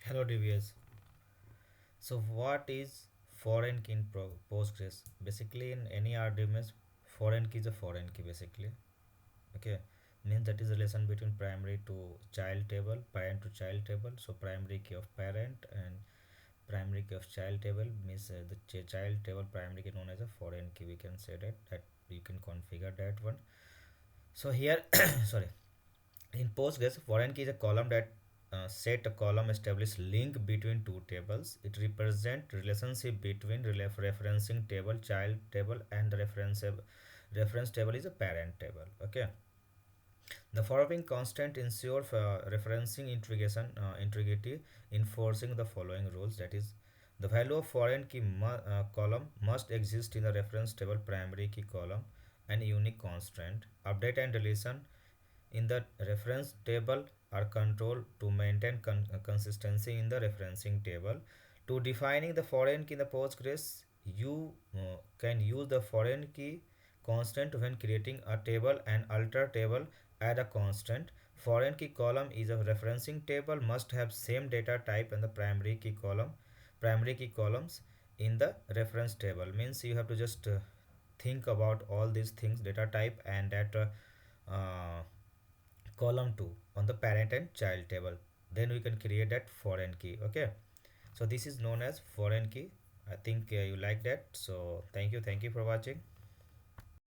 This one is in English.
Hello DBS. So what is foreign key in Postgres? Basically in any RDMS, foreign key is a foreign key basically. Okay, means that is relation between primary to child table, parent to child table. So primary key of parent and primary key of child table means the child table primary key known as a foreign key. We can say that you can configure that one. So here, sorry, in Postgres, foreign key is a column that set a column establish link between two tables. It represent relationship between referencing table, child table, and the reference table is a parent table. Okay. The following constant ensure for referencing integrity, enforcing the following rules. That is, the value of foreign key column must exist in the reference table primary key column and unique constant. Update and deletion in the reference table are controlled to maintain consistency in the referencing table. To defining the foreign key in the Postgres, you can use the foreign key constant when creating a table and alter table. Add a constant. Foreign key column is a referencing table must have same data type and the primary key columns in the reference table. Means you have to just think about all these things, data type and that uh, column 2 on the parent and child table, then we can create that foreign key. Okay, so this is known as foreign key. I think you like that. So thank you for watching.